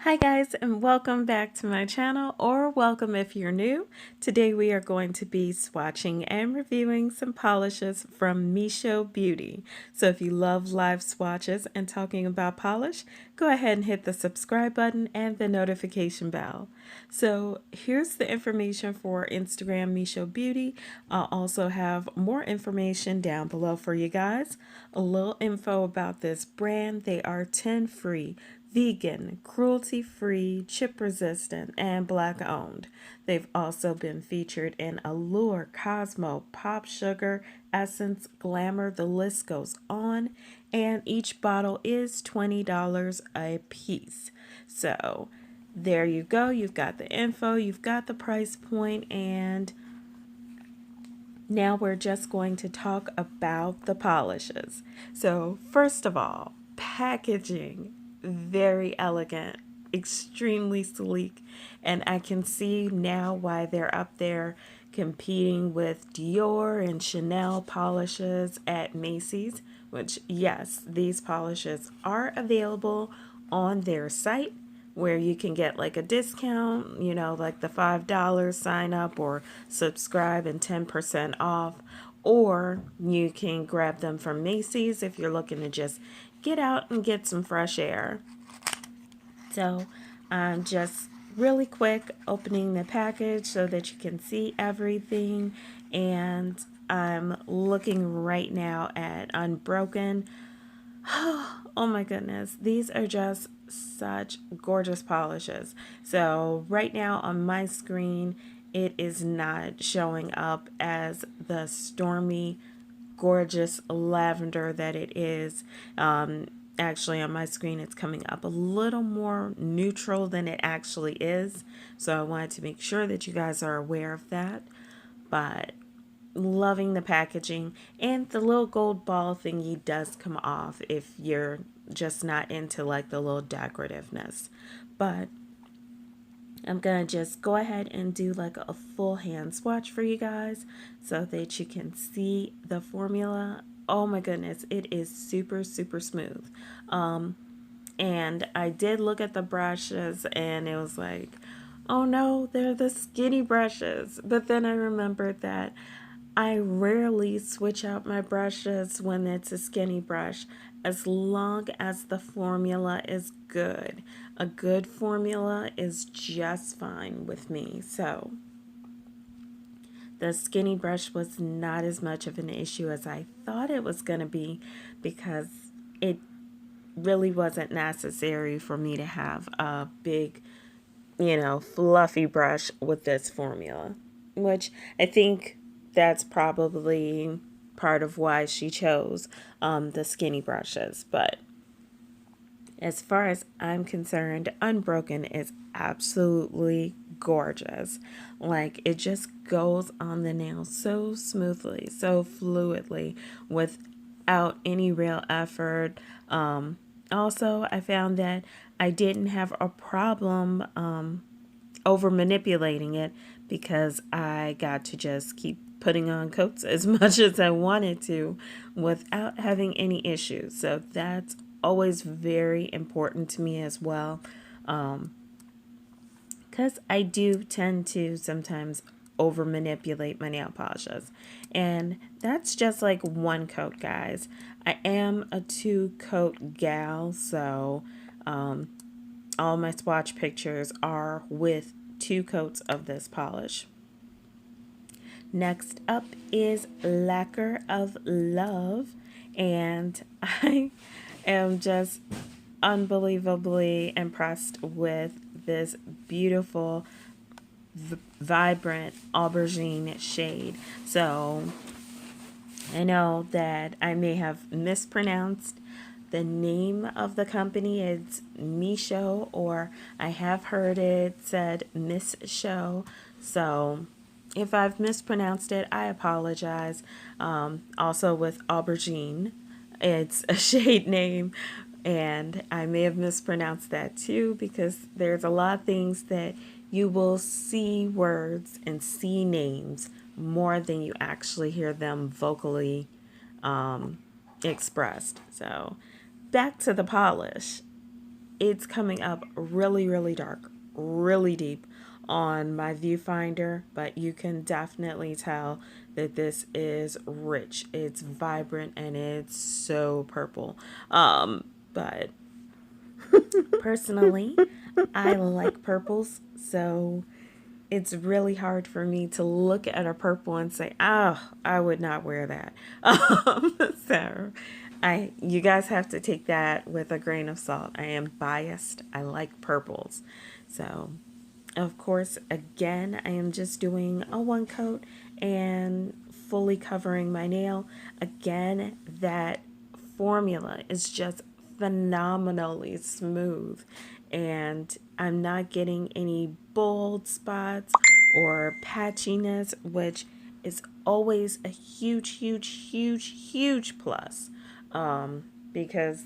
Hi guys, and welcome back to my channel, or welcome if you're new. Today we are going to be swatching and reviewing some polishes from Mischo Beauty. So if you love live swatches and talking about polish, go ahead and hit the subscribe button and the notification bell. So here's the information for Instagram Mischo Beauty. I'll also have more information down below for you guys. A little info about this brand. They are 10 free, vegan, cruelty-free, chip-resistant, and Black-owned. They've also been featured in Allure, Cosmo, Pop Sugar, Essence, Glamour, the list goes on, and each bottle is $20 a piece. So there you go. You've got the info, you've got the price point, and now we're just going to talk about the polishes. So first of all, packaging, very elegant, extremely sleek, and I can see now why they're up there competing with Dior and Chanel polishes at Macy's, which yes, these polishes are available on their site where you can get like a discount, like the $5 sign up or subscribe and 10% off. Or you can grab them from Macy's if you're looking to just get out and get some fresh air. So I'm just really quick opening the package so that you can see everything. And I'm looking right now at Unbroken. Oh my goodness, these are just such gorgeous polishes. So right now on my screen, it is not showing up as the stormy, gorgeous lavender that it is. Actually, on my screen, it's coming up a little more neutral than it actually is. So I wanted to make sure that you guys are aware of that. But loving the packaging, and the little gold ball thingy does come off if you're just not into like the little decorativeness. But I'm gonna just go ahead and do like a full hand swatch for you guys so that you can see the formula. Oh my goodness, it is super smooth. And I did look at the brushes and it was like, oh no, they're the skinny brushes. But then I remembered that I rarely switch out my brushes when it's a skinny brush, as long as the formula is good. A good formula is just fine with me. So the skinny brush was not as much of an issue as I thought it was going to be, because it really wasn't necessary for me to have a big, fluffy brush with this formula, which I think that's probably part of why she chose the skinny brushes. But as far as I'm concerned, Unbroken is absolutely gorgeous. Like, it just goes on the nail so smoothly, so fluidly, without any real effort. Also, I found that I didn't have a problem over manipulating it, because I got to just keep putting on coats as much as I wanted to without having any issues. So that's always very important to me as well, because I do tend to sometimes over manipulate my nail polishes. And that's just like one coat, guys. I am a 2-coat gal, so all my swatch pictures are with 2 coats of this polish. Next up is Lacquer of Love, and I am just unbelievably impressed with this beautiful, vibrant aubergine shade. So I know that I may have mispronounced the name of the company. It's Mischo, or I have heard it said Mischo. So if I've mispronounced it, I apologize. Also with aubergine, it's a shade name, and I may have mispronounced that too, because there's a lot of things that you will see words and see names more than you actually hear them vocally expressed. So back to the polish. it's coming up really, really dark, really deep on my viewfinder, but you can definitely tell that this is rich. It's vibrant and it's so purple. But personally, I like purples, so it's really hard for me to look at a purple and say, "Oh, I would not wear that." So, you guys have to take that with a grain of salt. I am biased. I like purples, so of course, again, I am just doing a one coat and fully covering my nail. Again, that formula is just phenomenally smooth, and I'm not getting any bold spots or patchiness, which is always a huge, huge, huge, huge plus, because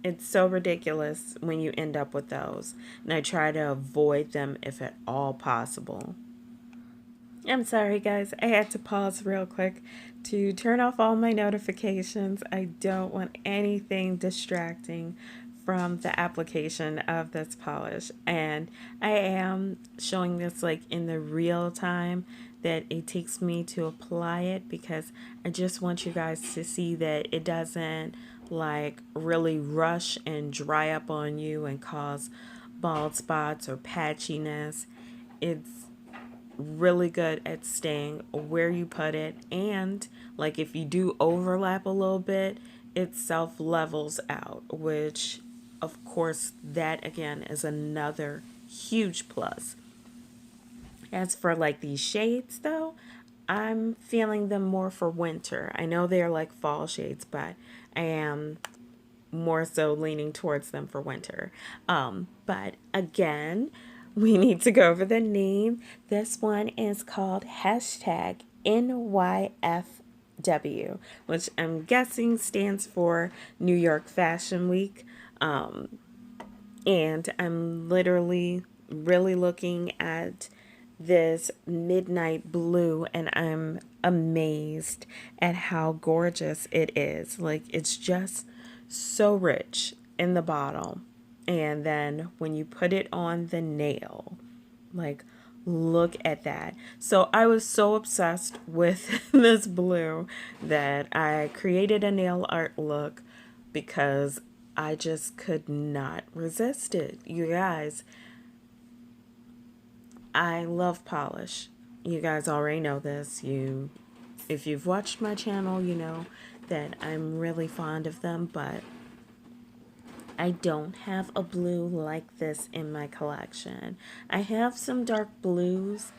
it's so ridiculous when you end up with those, and I try to avoid them if at all possible. I'm sorry, guys. I had to pause real quick to turn off all my notifications. I don't want anything distracting from the application of this polish. And I am showing this like in the real time that it takes me to apply it, because I just want you guys to see that it doesn't like really rush and dry up on you and cause bald spots or patchiness. It's really good at staying where you put it, and like if you do overlap a little bit, it self levels out, which of course that again is another huge plus. As for like these shades though, I'm feeling them more for winter. I know they're like fall shades, but I am more so leaning towards them for winter. But again, we need to go over the name. This one is called hashtag NYFW, which I'm guessing stands for New York Fashion Week. And I'm literally really looking at this midnight blue, and I'm amazed at how gorgeous it is. Like, it's just so rich in the bottle, and then when you put it on the nail, like, look at that. So I was so obsessed with this blue that I created a nail art look because I just could not resist it. You guys, I love polish. You guys already know this. If you've watched my channel, you know that I'm really fond of them, but I don't have a blue like this in my collection. I have some dark blues,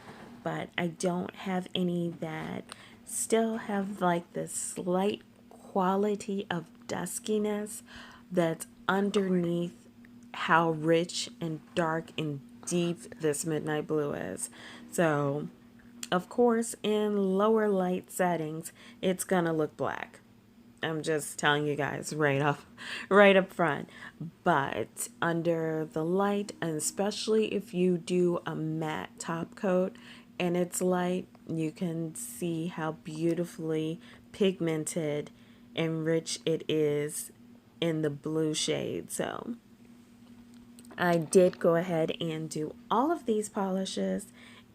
but I don't have any that still have like this slight quality of duskiness that's underneath how rich and dark and deep this midnight blue is. So, of course, in lower light settings, it's gonna look black. I'm just telling you guys right up front. But under the light, and especially if you do a matte top coat and it's light, you can see how beautifully pigmented and rich it is in the blue shade. So I did go ahead and do all of these polishes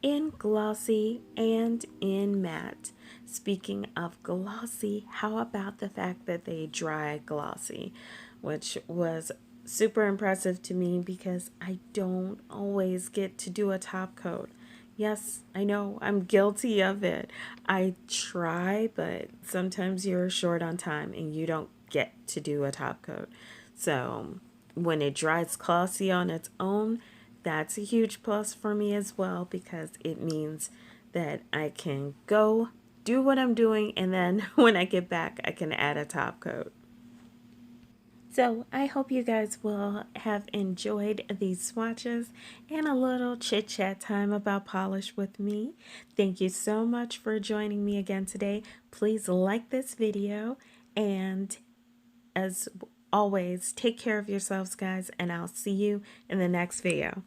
in glossy and in matte. Speaking of glossy, how about the fact that they dry glossy, which was super impressive to me because I don't always get to do a top coat. Yes, I know I'm guilty of it. I try, but sometimes you're short on time and you don't get to do a top coat. So when it dries glossy on its own, that's a huge plus for me as well, because it means that I can go do what I'm doing, and then when I get back, I can add a top coat. So I hope you guys will have enjoyed these swatches and a little chit chat time about polish with me. Thank you so much for joining me again today. Please like this video, and as always, take care of yourselves, guys, and I'll see you in the next video.